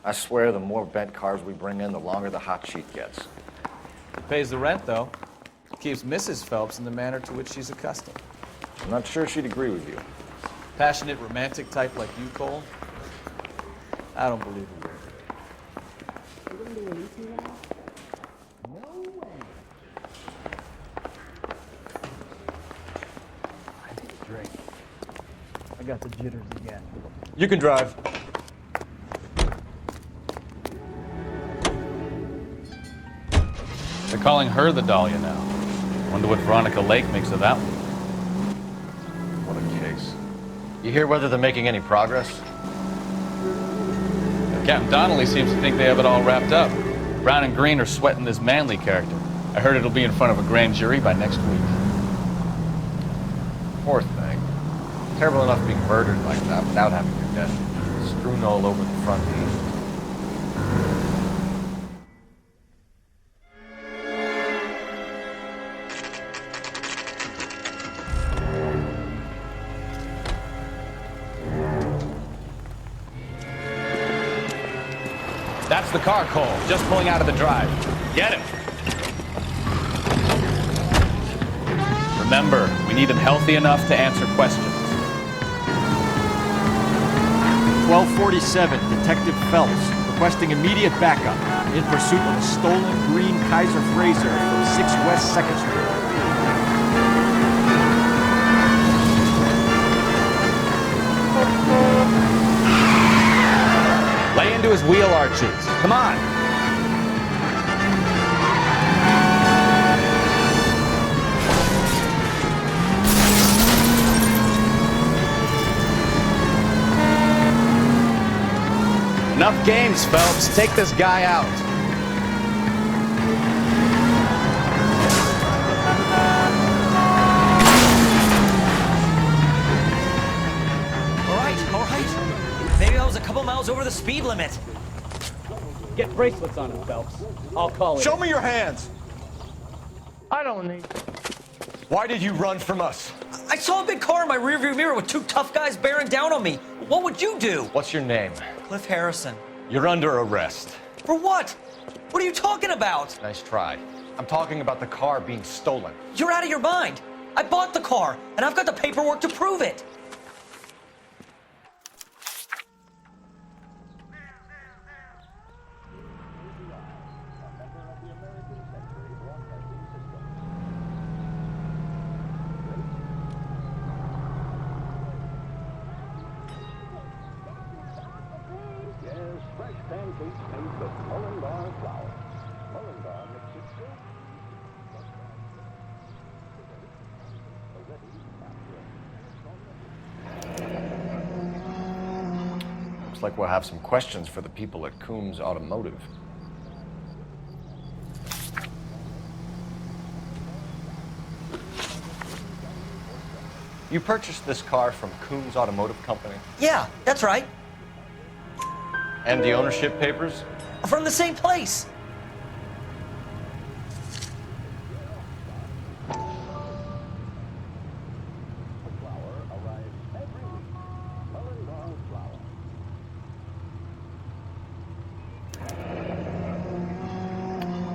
I swear the more bent cars we bring in, the longer the hot sheet gets. It pays the rent, though. Keeps Mrs. Phelps in the manner to which she's accustomed. I'm not sure she'd agree with you. Passionate, romantic type like you, Cole? I don't believe a word. I need a drink. I got the jitters again. You can drive. They're calling her the Dahlia now. Wonder what Veronica Lake makes of that one. What a case. You hear whether they're making any progress? Captain Donnelly seems to think they have it all wrapped up. Brown and Green are sweating this Manley character. I heard it'll be in front of a grand jury by next week. Poor thing. Terrible enough being murdered like that without having your death strewn all over the front page. That's the car, Cole. Just pulling out of the drive. Get him. Remember, we need him healthy enough to answer questions. 1247, Detective Phelps, requesting immediate backup in pursuit of a stolen green Kaiser Frazer from 6 West 2nd Street. Lay into his wheel arches. Come on. Enough games, Phelps. Take this guy out. All right. Maybe I was a couple miles over the speed limit. Get bracelets on him, Phelps. I'll call it. Show me your hands! I don't need... Why did you run from us? I saw a big car in my rearview mirror with 2 tough guys bearing down on me. What would you do? What's your name? Cliff Harrison. You're under arrest. For what? What are you talking about? Nice try. I'm talking about the car being stolen. You're out of your mind. I bought the car, and I've got the paperwork to prove it. Looks like we'll have some questions for the people at Coombs Automotive. You purchased this car from Coombs Automotive Company? Yeah, that's right. And the ownership papers? From the same place.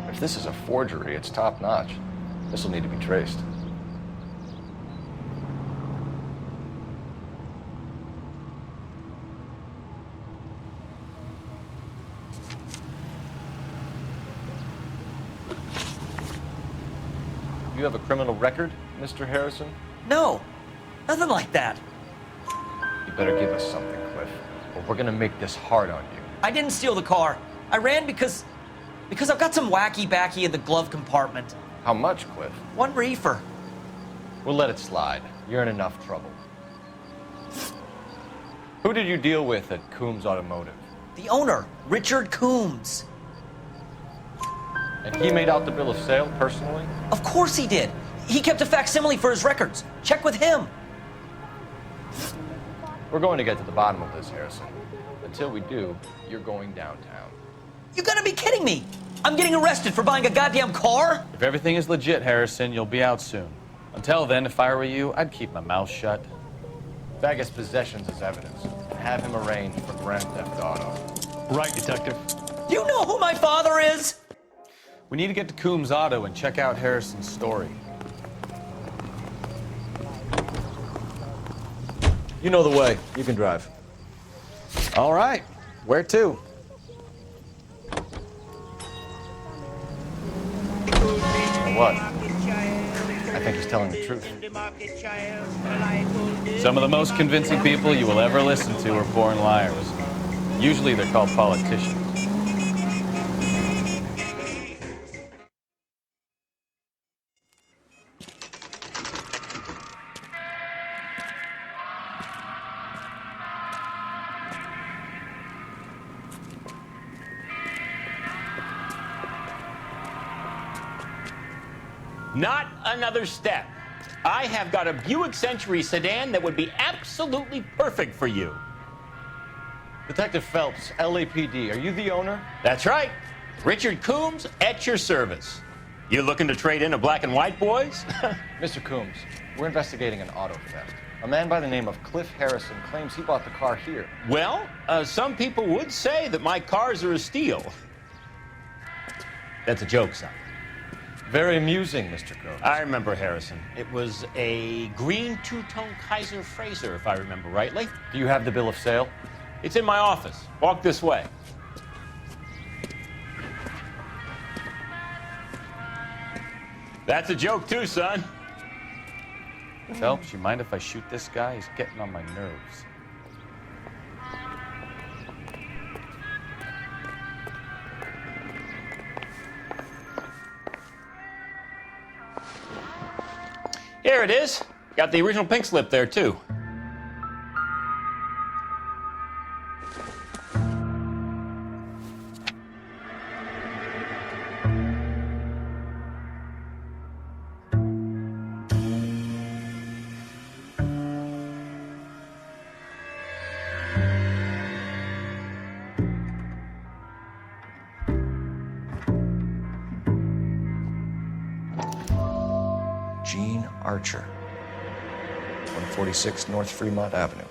If this is a forgery, it's top-notch. This will need to be traced. You have a criminal record, Mr. Harrison? No, nothing like that. You better give us something, Cliff, or we're gonna make this hard on you. I didn't steal the car. I ran because I've got some wacky backy in the glove compartment. How much, Cliff? 1 reefer. We'll let it slide. You're in enough trouble. Who did you deal with at Coombs Automotive? The owner, Richard Coombs. And he made out the bill of sale personally? Of course he did. He kept a facsimile for his records. Check with him. We're going to get to the bottom of this, Harrison. Until we do, you're going downtown. You gotta be kidding me. I'm getting arrested for buying a goddamn car? If everything is legit, Harrison, you'll be out soon. Until then, if I were you, I'd keep my mouth shut. Bag his possessions as evidence, and have him arraigned for grand theft auto. Right, Detective. Do you know who my father is? We need to get to Coombs Auto and check out Harrison's story. You know the way. You can drive. All right. Where to? What? I think he's telling the truth. Some of the most convincing people you will ever listen to are born liars. Usually they're called politicians. Not another step. I have got a Buick Century sedan that would be absolutely perfect for you. Detective Phelps, LAPD, are you the owner? That's right. Richard Coombs at your service. You looking to trade in a black and white, boys? Mr. Coombs, we're investigating an auto theft. A man by the name of Cliff Harrison claims he bought the car here. Well, some people would say that my cars are a steal. That's a joke, son. Very amusing, Mr. Coombs. I remember Harrison. It was a green two-tone Kaiser Frazer, if I remember rightly. Do you have the bill of sale? It's in my office. Walk this way. That's a joke too, son. Phelps, you mind if I shoot this guy? He's getting on my nerves. Here it is. Got the original pink slip there, too. Gene Archer, 146 North Fremont Avenue.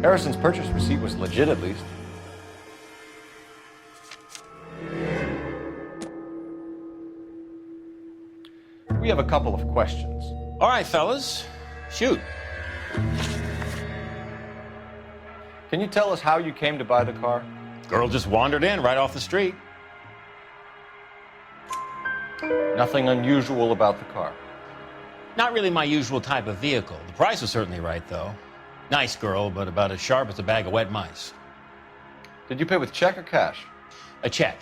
Harrison's purchase receipt was legit, at least. We have a couple of questions. All right, fellas. Shoot. Can you tell us how you came to buy the car? Girl just wandered in right off the street. Nothing unusual about the car. Not really my usual type of vehicle. The price was certainly right, though. Nice girl, but about as sharp as a bag of wet mice. Did you pay with check or cash? A check.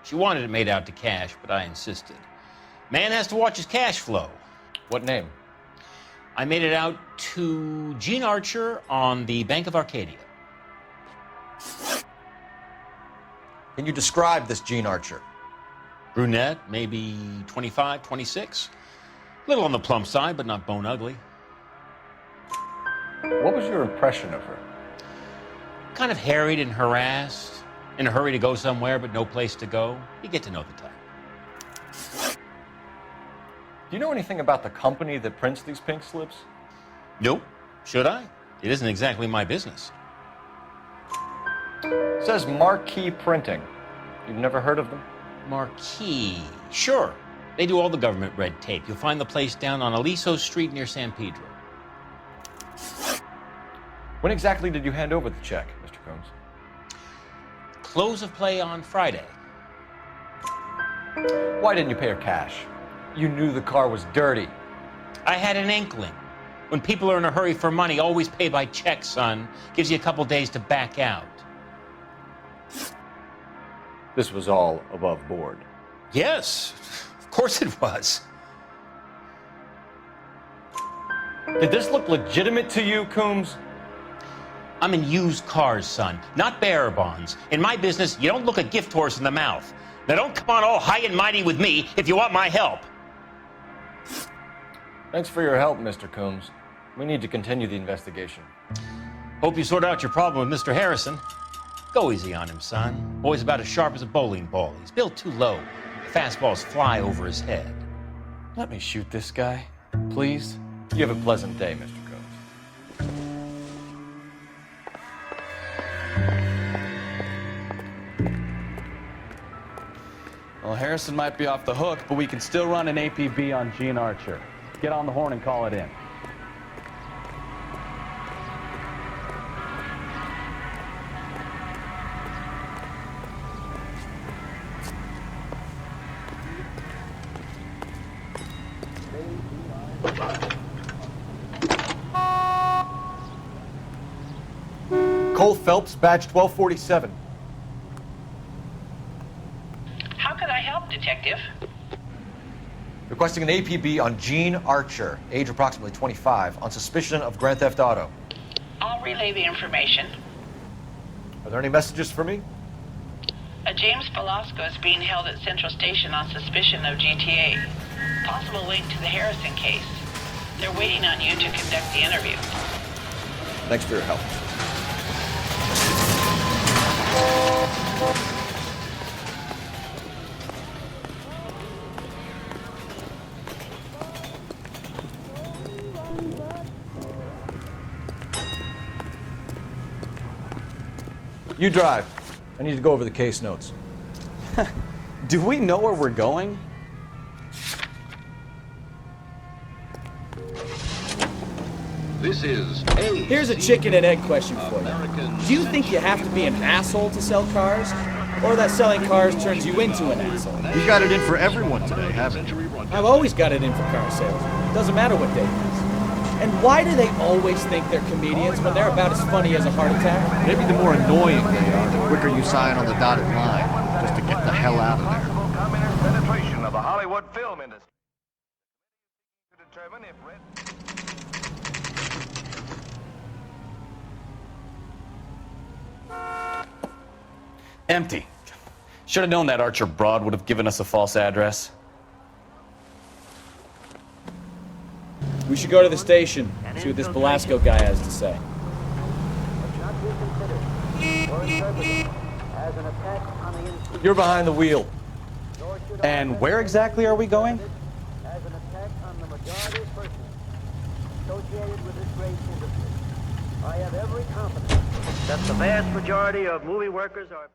She wanted it made out to cash, but I insisted. Man has to watch his cash flow. What name? I made it out to Gene Archer on the Bank of Arcadia. Can you describe this Gene Archer? Brunette, maybe 25, 26. Little on the plump side, but not bone ugly. What was your impression of her? Kind of harried and harassed, in a hurry to go somewhere but no place to go. You get to know the type. Do you know anything about the company that prints these pink slips? Nope. Should I? It isn't exactly my business. It says Marquee Printing. You've never heard of them? Marquee. Sure. They do all the government red tape. You'll find the place down on Aliso Street near San Pedro. When exactly did you hand over the check, Mr. Coombs? Close of play on Friday. Why didn't you pay her cash? You knew the car was dirty. I had an inkling. When people are in a hurry for money, always pay by check, son. Gives you a couple days to back out. This was all above board. Yes, of course it was. Did this look legitimate to you, Coombs? I'm in used cars, son, not bearer bonds. In my business, you don't look a gift horse in the mouth. Now don't come on all high and mighty with me if you want my help. Thanks for your help, Mr. Coombs. We need to continue the investigation. Hope you sort out your problem with Mr. Harrison. Go easy on him, son. Boy's about as sharp as a bowling ball. He's built too low. Fastballs fly over his head. Let me shoot this guy, please. You have a pleasant day, Mr. Coombs. Well, Harrison might be off the hook, but we can still run an APB on Gene Archer. Get on the horn and call it in. Cole Phelps, badge 1247. How could I help, Detective? Requesting an APB on Gene Archer, age approximately 25, on suspicion of grand theft auto. I'll relay the information. Are there any messages for me? A James Velasco is being held at Central Station on suspicion of GTA. Possible link to the Harrison case. They're waiting on you to conduct the interview. Thanks for your help. You drive. I need to go over the case notes. Do we know where we're going? This is Here's a chicken and egg question for you. Do you think you have to be an asshole to sell cars? Or that selling cars turns you into an asshole? You got it in for everyone today, haven't you? I've always got it in for car sales. Doesn't matter what day it is. And why do they always think they're comedians when they're about as funny as a heart attack? Maybe the more annoying they are, the quicker you sign on the dotted line, just to get the hell out of there. communist penetration of the Hollywood film industry. To determine if Empty. Should have known that Archer broad would have given us a false address. We should go to the station, see what this Velasco guy has to say. You're behind the wheel. And where exactly are we going? As an attack on the majority of persons associated with this great industry. I have every confidence that the vast majority of movie workers are...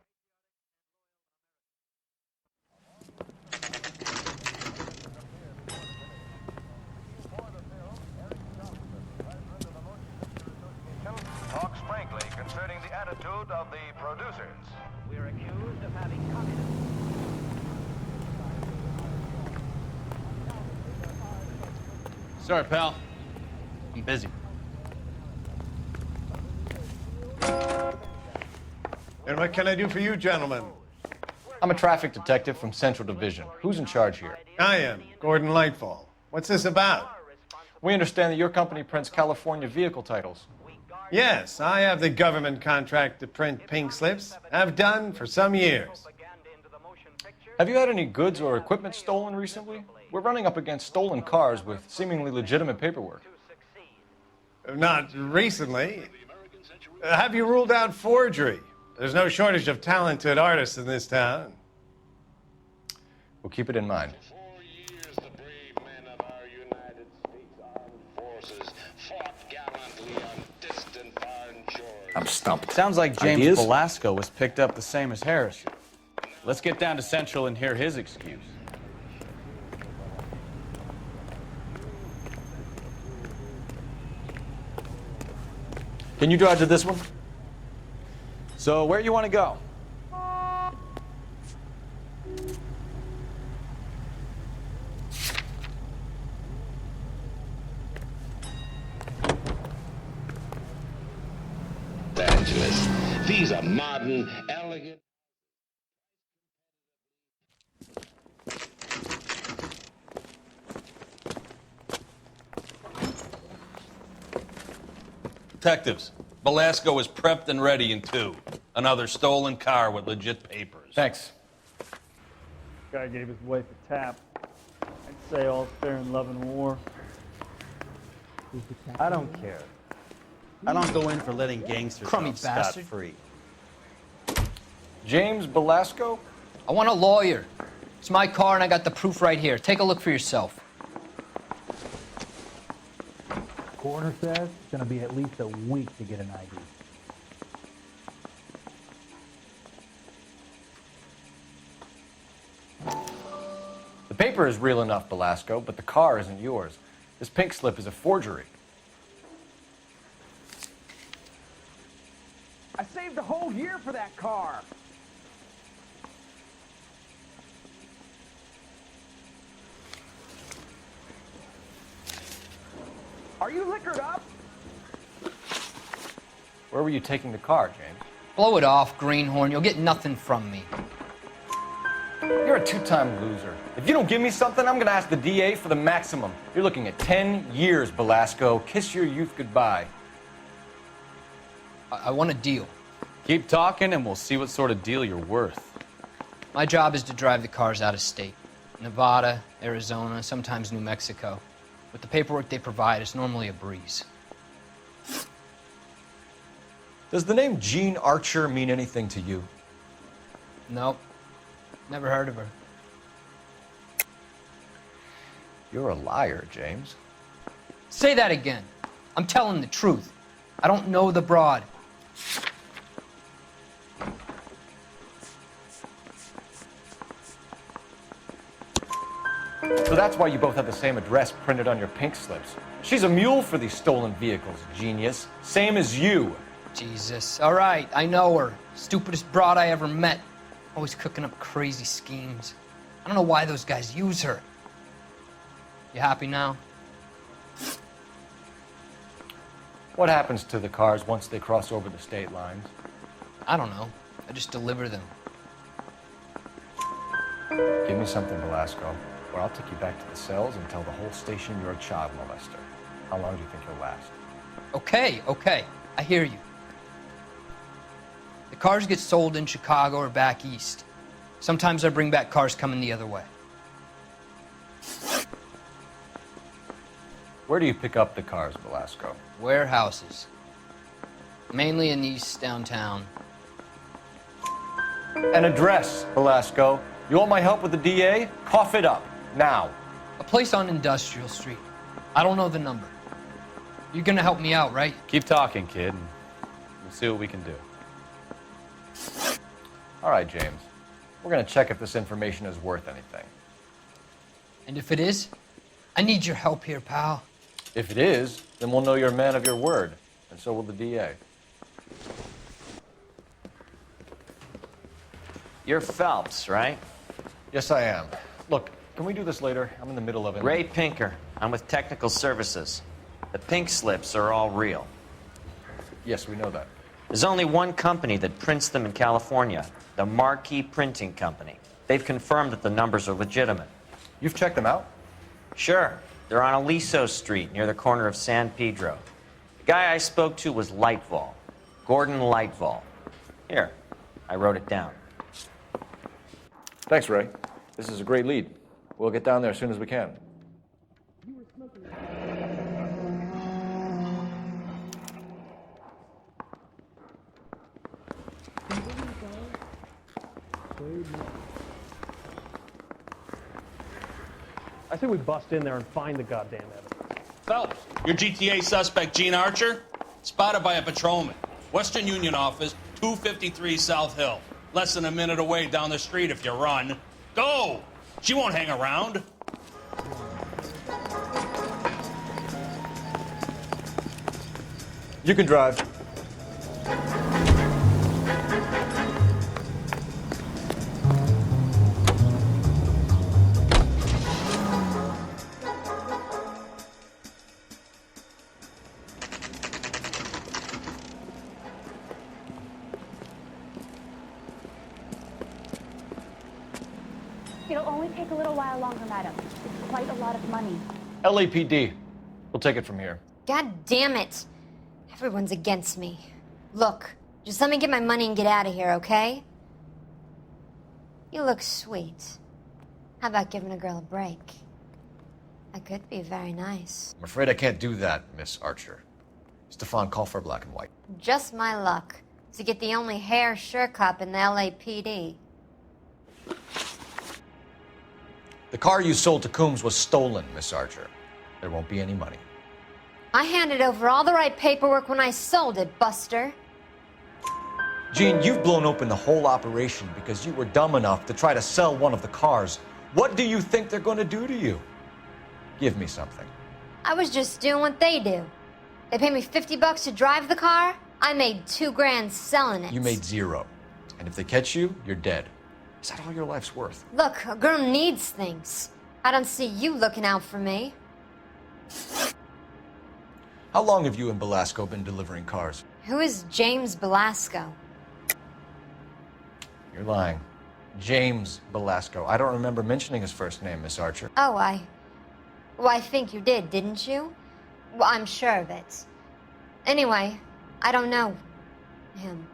talks frankly concerning the attitude of the producers. We're accused of having communism. Sorry, pal. I'm busy. And what can I do for you, gentlemen? I'm a traffic detective from Central Division. Who's in charge here? I am, Gordon Lightfall. What's this about? We understand that your company prints California vehicle titles. Yes, I have the government contract to print pink slips. I've done for some years. Have you had any goods or equipment stolen recently? We're running up against stolen cars with seemingly legitimate paperwork. Not recently. Have you ruled out forgery? There's no shortage of talented artists in this town. We'll keep it in mind. For years, the brave men of our United States Armed Forces fought gallantly on distant foreign shores. I'm stumped. Sounds like James Ideas? Velasco was picked up the same as Harrison. Let's get down to Central and hear his excuse. Can you drive to this one? So, where you want to go? These are modern, elegant... Detectives, Velasco is prepped and ready in 2. Another stolen car with legit papers. Thanks. Guy gave his wife a tap. I'd say all's fair in love and war. I don't care. I don't go in for letting gangsters Crummy off bastard. scot-free. James Velasco? I want a lawyer. It's my car and I got the proof right here. Take a look for yourself. Coroner says it's going to be at least a week to get an ID. The paper is real enough, Velasco, but the car isn't yours. This pink slip is a forgery. I saved a whole year for that car. Are you liquored up? Where were you taking the car, James? Blow it off, greenhorn. You'll get nothing from me. You're a 2-time loser. If you don't give me something, I'm gonna ask the DA for the maximum. You're looking at 10 years, Velasco. Kiss your youth goodbye. I want a deal. Keep talking and we'll see what sort of deal you're worth. My job is to drive the cars out of state. Nevada, Arizona, sometimes New Mexico. With the paperwork they provide, it's normally a breeze. Does the name Jean Archer mean anything to you? Nope. Never heard of her. You're a liar, James. Say that again. I'm telling the truth. I don't know the broad. So that's why you both have the same address printed on your pink slips. She's a mule for these stolen vehicles, genius. Same as you. Jesus. All right, I know her. Stupidest broad I ever met. Always cooking up crazy schemes. I don't know why those guys use her. You happy now? What happens to the cars once they cross over the state lines? I don't know. I just deliver them. Give me something, Velasco, or I'll take you back to the cells and tell the whole station you're a child molester. How long do you think you'll last? Okay. I hear you. The cars get sold in Chicago or back east. Sometimes I bring back cars coming the other way. Where do you pick up the cars, Velasco? Warehouses. Mainly in East downtown. An address, Velasco. You want my help with the DA? Cough it up, now. A place on Industrial Street. I don't know the number. You're gonna help me out, right? Keep talking, kid, and we'll see what we can do. All right, James. We're gonna check if this information is worth anything. And if it is, I need your help here, pal. If it is, then we'll know you're a man of your word, and so will the DA. You're Phelps, right? Yes, I am. Look, can we do this later? I'm in the middle of it. Ray Pinker. I'm with Technical Services. The pink slips are all real. Yes, we know that. There's only one company that prints them in California, the Marquee Printing Company. They've confirmed that the numbers are legitimate. You've checked them out? Sure. They're on Aliso Street, near the corner of San Pedro. The guy I spoke to was Lightval. Gordon Lightval. Here, I wrote it down. Thanks, Ray. This is a great lead. We'll get down there as soon as we can. I say we bust in there and find the goddamn evidence. Phelps, your GTA suspect, Gene Archer, spotted by a patrolman. Western Union office, 253 South Hill. Less than a minute away down the street if you run. Go! She won't hang around. You can drive. It'll only take a little while longer, madam. It's quite a lot of money. LAPD. We'll take it from here. God damn it. Everyone's against me. Look, just let me get my money and get out of here, okay? You look sweet. How about giving a girl a break? I could be very nice. I'm afraid I can't do that, Miss Archer. Stefan, call for black and white. Just my luck to get the only hair sure cop in the LAPD. The car you sold to Coombs was stolen, Miss Archer. There won't be any money. I handed over all the right paperwork when I sold it, Buster. Jean, you've blown open the whole operation because you were dumb enough to try to sell one of the cars. What do you think they're going to do to you? Give me something. I was just doing what they do. They paid me $50 to drive the car. I made $2 grand selling it. You made $0. And if they catch you, you're dead. Is that all your life's worth? Look, a girl needs things. I don't see you looking out for me. How long have you and Belasco been delivering cars? Who is James Belasco? You're lying. James Belasco. I don't remember mentioning his first name, Miss Archer. Oh, Well, I think you did, didn't you? Well, I'm sure of it. Anyway, I don't know him.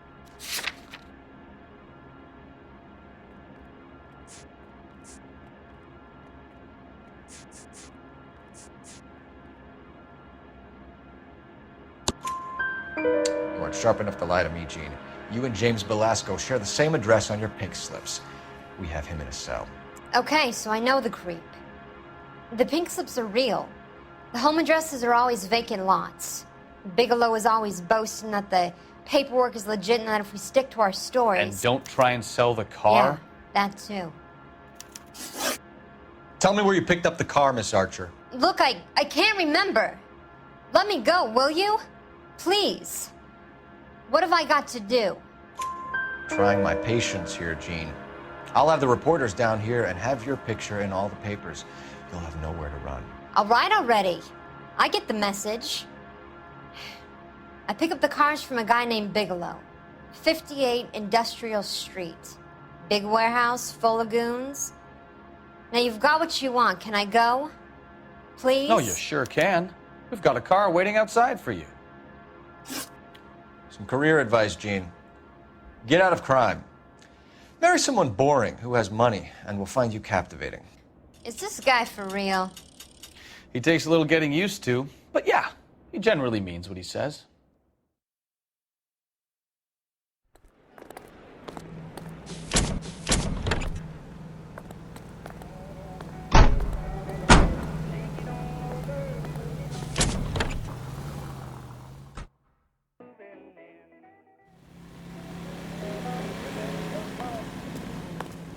You aren't sharp enough to lie to me, Gene. You and James Belasco share the same address on your pink slips. We have him in a cell. Okay, so I know the creep. The pink slips are real. The home addresses are always vacant lots. Bigelow is always boasting that the paperwork is legit and that if we stick to our stories... And don't try and sell the car? Yeah, that too. Tell me where you picked up the car, Miss Archer. Look, I can't remember. Let me go, will you? Please. What have I got to do? Trying my patience here, Gene. I'll have the reporters down here and have your picture in all the papers. You'll have nowhere to run. All right already. I get the message. I pick up the cars from a guy named Bigelow. 58 Industrial Street. Big warehouse full of goons. Now you've got what you want. Can I go? Please? No, you sure can. We've got a car waiting outside for you. Some career advice, Gene. Get out of crime. Marry someone boring who has money and will find you captivating. Is this guy for real? He takes a little getting used to, but yeah, he generally means what he says.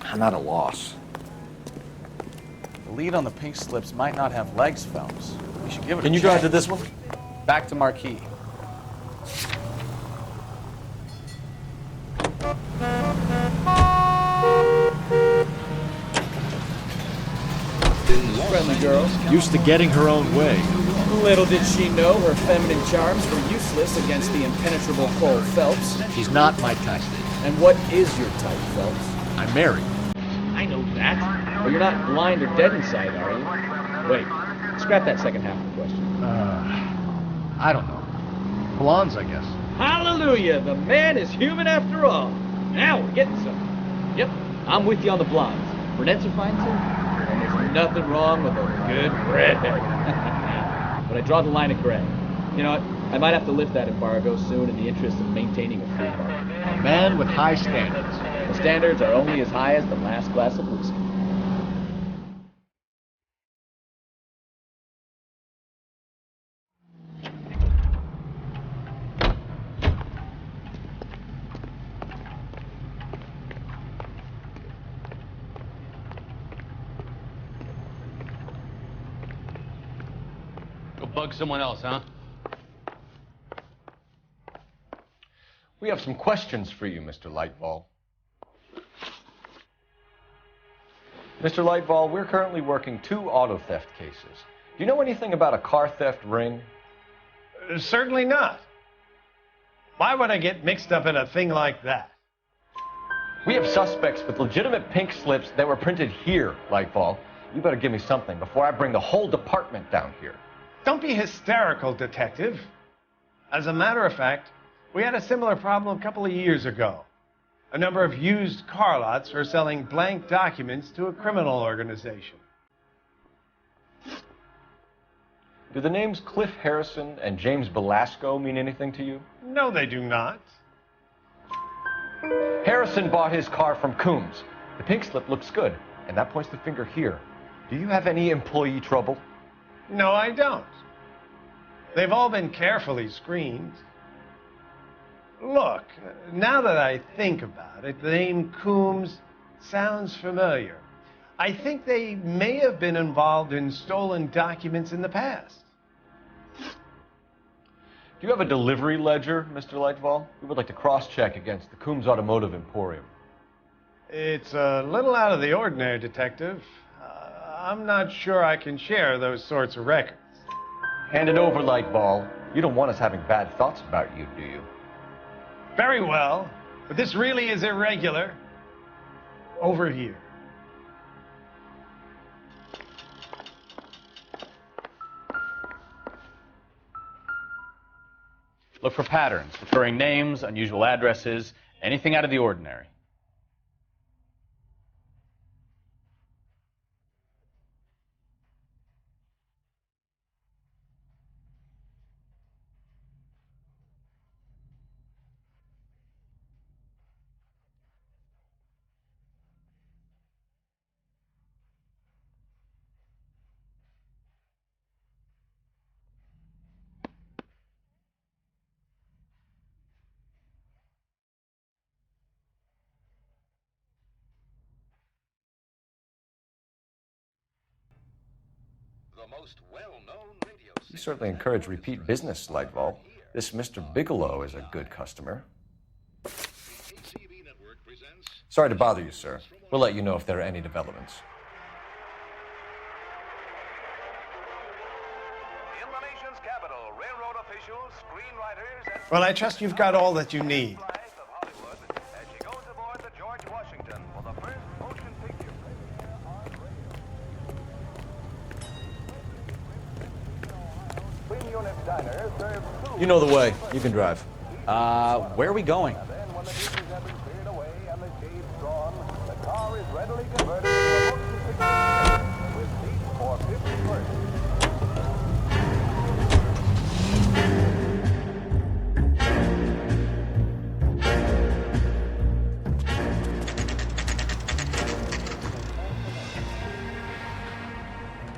I'm at a loss. The lead on the pink slips might not have legs, Phelps. We should give it a Can you check. drive to this one? Back to Marquis. Friendly girl. Used to getting her own way. Little did she know her feminine charms were useless against the impenetrable Cole Phelps. She's not my type. And what is your type, Phelps? I'm married. I know that. But you're not blind or dead inside, are you? Wait, scrap that second half of the question. I don't know. Blondes, I guess. Hallelujah! The man is human after all. Now we're getting something. Yep, I'm with you on the blondes. Brunettes are fine too. And there's nothing wrong with a good redhead. But I draw the line at gray. You know what? I might have to lift that embargo soon in the interest of maintaining a free market. A man with high standards. The standards are only as high as the last glass of whiskey. Go bug someone else, huh? We have some questions for you, Mr. Lightval. Mr. Lightval, we're currently working 2 auto theft cases. Do you know anything about a car theft ring? Certainly not. Why would I get mixed up in a thing like that? We have suspects with legitimate pink slips that were printed here, Lightfall. You better give me something before I bring the whole department down here. Don't be hysterical, Detective. As a matter of fact, we had a similar problem a couple of years ago. A number of used car lots were selling blank documents to a criminal organization. Do the names Cliff Harrison and James Belasco mean anything to you? No, they do not. Harrison bought his car from Coombs. The pink slip looks good, and that points the finger here. Do you have any employee trouble? No, I don't. They've all been carefully screened. Look, now that I think about it, the name Coombs sounds familiar. I think they may have been involved in stolen documents in the past. Do you have a delivery ledger, Mr. Lightfall? We would like to cross-check against the Coombs Automotive Emporium. It's a little out of the ordinary, Detective. I'm not sure I can share those sorts of records. Hand it over, Lightball. You don't want us having bad thoughts about you, do you? Very well, but this really is irregular. Over here. Look for patterns, recurring names, unusual addresses, anything out of the ordinary. You certainly encourage repeat business, Lightball. This Mr. Bigelow is a good customer. Sorry to bother you, sir. We'll let you know if there are any developments. In the nation's capital, railroad officials, screenwriters, and Well, I trust you've got all that you need. as she goes aboard the George Washington for the first motion picture premiere on radio. Queen Unit Diner serves food. You know the way. You can drive. Where are we going? Then when the dishes have been cleared away and the shades drawn, the car is readily converted into a motion picture with seats for 50 persons.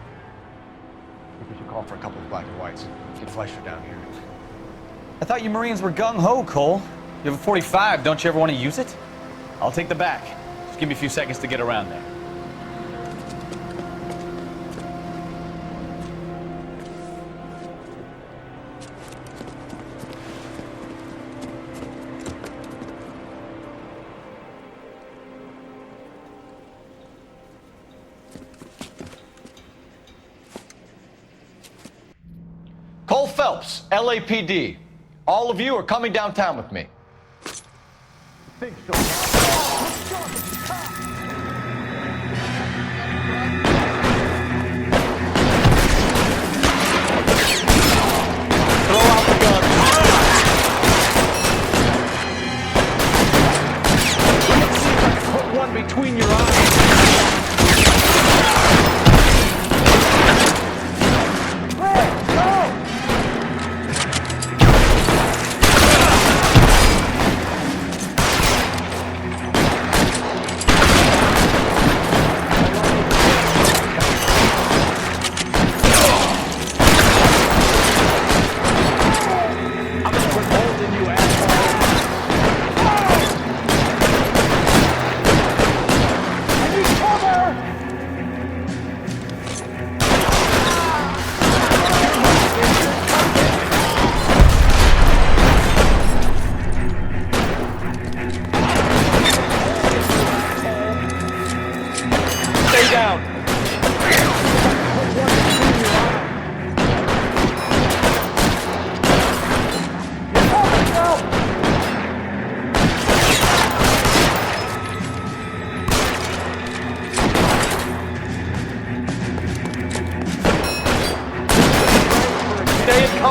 I think we should call for a couple of black and whites. Get Fleischer down here. I thought you Marines were gung-ho, Cole. You have a 45, don't you ever want to use it? I'll take the back. Just give me a few seconds to get around there. Cole Phelps, LAPD. All of you are coming downtown with me. Think so. Put one between your eyes.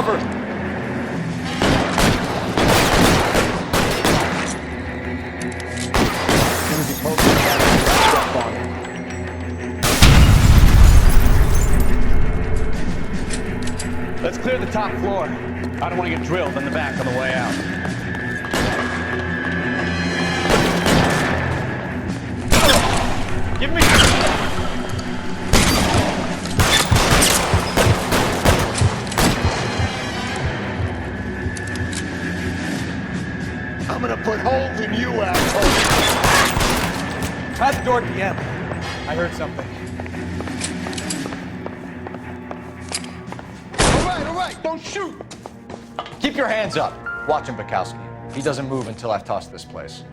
cover. Let's clear the top floor. I don't want to get drilled in the back on the way out. Give me... I'm gonna put holes in you, asshole. How's the door at the end? I heard something. All right, don't shoot. Keep your hands up. Watch him, Bukowski. He doesn't move until I've tossed this place.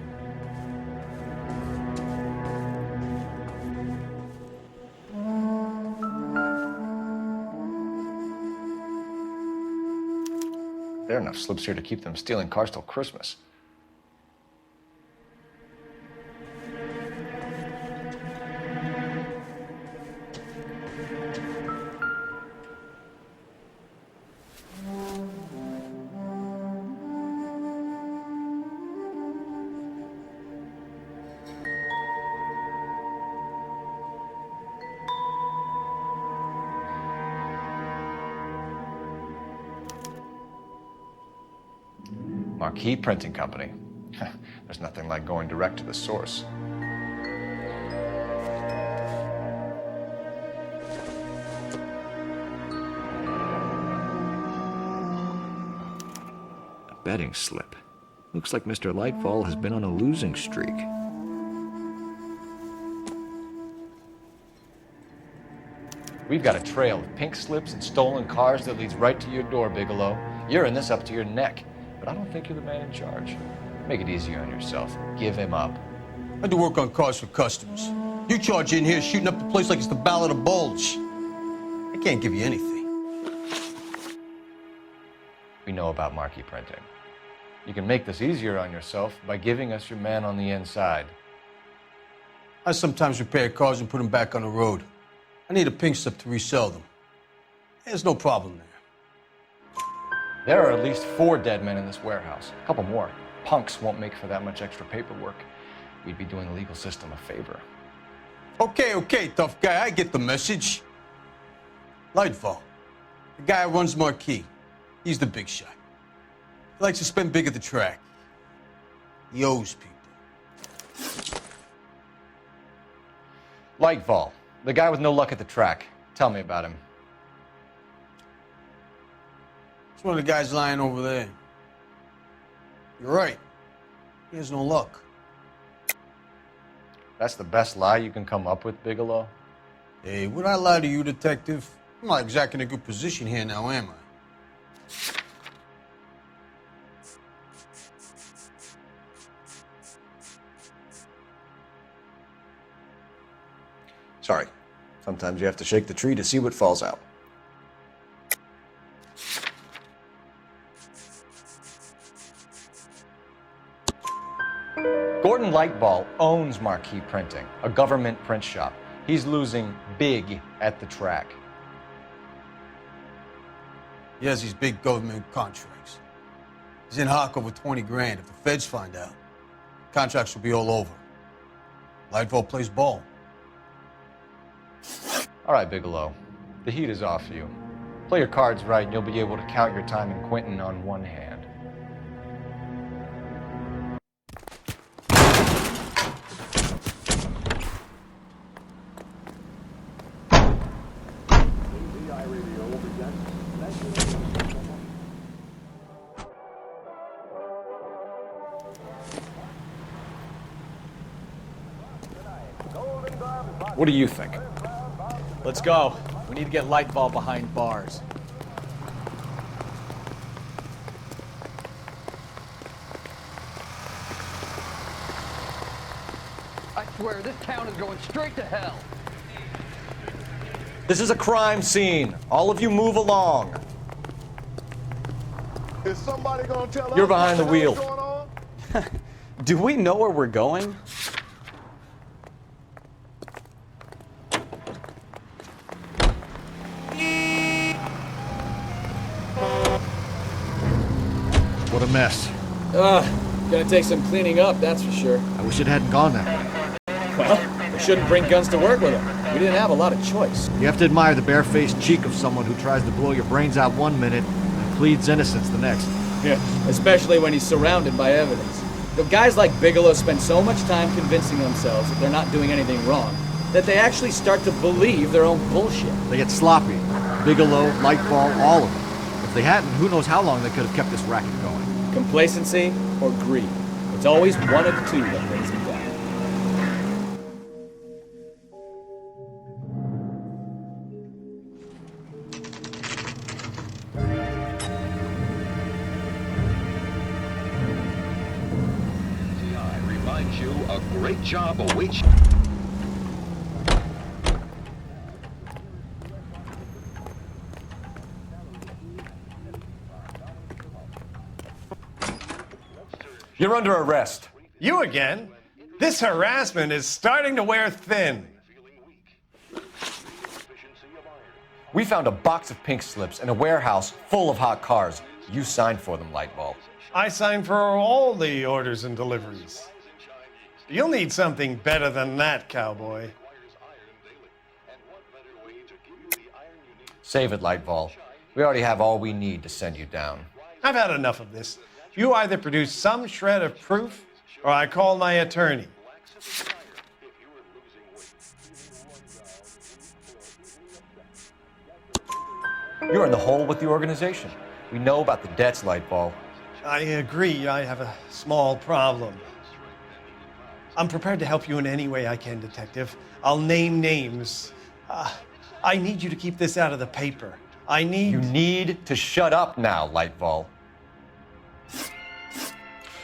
There are enough slips here to keep them stealing cars till Christmas. Marquee Printing Company. There's nothing like going direct to the source. A betting slip. Looks like Mr. Lightfall has been on a losing streak. We've got a trail of pink slips and stolen cars that leads right to your door, Bigelow. You're in this up to your neck. But I don't think you're the man in charge. Make it easier on yourself. Give him up. I do work on cars for customers. You charge in here shooting up the place like it's the Ballad of Bulge. I can't give you anything. We know about Marquee Printing. You can make this easier on yourself by giving us your man on the inside. I sometimes repair cars and put them back on the road. I need a pink slip to resell them. There's no problem there. There are at least 4 dead men in this warehouse. A couple more. Punks won't make for that much extra paperwork. We'd be doing the legal system a favor. Okay, tough guy. I get the message. Lightfall, the guy who runs Marquee. He's the big shot. He likes to spend big at the track. He owes people. Lightfall, the guy with no luck at the track. Tell me about him. It's one of the guys lying over there. You're right. He has no luck. That's the best lie you can come up with, Bigelow? Hey, would I lie to you, detective? I'm not exactly in a good position here now, am I? Sorry. Sometimes you have to shake the tree to see what falls out. Gordon Lightball owns Marquee Printing, a government print shop. He's losing big at the track. He has these big government contracts. He's in hock over 20 grand. If the feds find out, contracts will be all over. Lightfall plays ball. All right, Bigelow. The heat is off you. Play your cards right and you'll be able to count your time in Quentin on one hand. What do you think? Let's go. We need to get Lightball behind bars. I swear, this town is going straight to hell. This is a crime scene. All of you move along. Is somebody gonna tell us You're behind the what hell's wheel. going on? Do we know where we're going? What a mess. Gonna take some cleaning up, that's for sure. I wish it hadn't gone that way. Well, we shouldn't bring guns to work with them. We didn't have a lot of choice. You have to admire the barefaced cheek of someone who tries to blow your brains out one minute and pleads innocence the next. Yeah, especially when he's surrounded by evidence. The guys like Bigelow spend so much time convincing themselves that they're not doing anything wrong, that they actually start to believe their own bullshit. They get sloppy. Bigelow, Lightfall, all of them. If they hadn't, who knows how long they could have kept this racket going. Complacency or greed. It's always one of the two that brings them down. I remind you, a great job awaits you. You're under arrest. You again? This harassment is starting to wear thin. We found a box of pink slips in a warehouse full of hot cars. You signed for them, Lightbulb. I signed for all the orders and deliveries. You'll need something better than that, cowboy. Save it, Lightball. We already have all we need to send you down. I've had enough of this. You either produce some shred of proof, or I call my attorney. You're in the hole with the organization. We know about the debts, Lightball. I agree, I have a small problem. I'm prepared to help you in any way I can, Detective. I'll name names. I need you to keep this out of the paper. You need to shut up now, Lightball.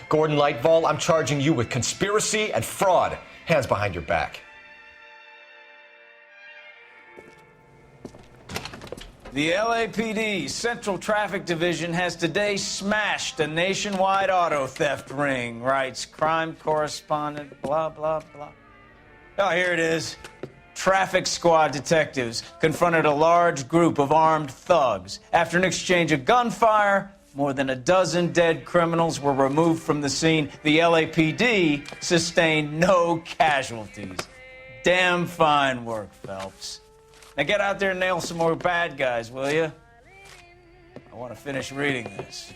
Gordon Lightball, I'm charging you with conspiracy and fraud. Hands behind your back. The LAPD Central Traffic Division has today smashed a nationwide auto theft ring, writes crime correspondent, blah, blah, blah. Oh, here it is. Traffic squad detectives confronted a large group of armed thugs. After an exchange of gunfire, more than a dozen dead criminals were removed from the scene. The LAPD sustained no casualties. Damn fine work, Phelps. Now get out there and nail some more bad guys, will you? I want to finish reading this.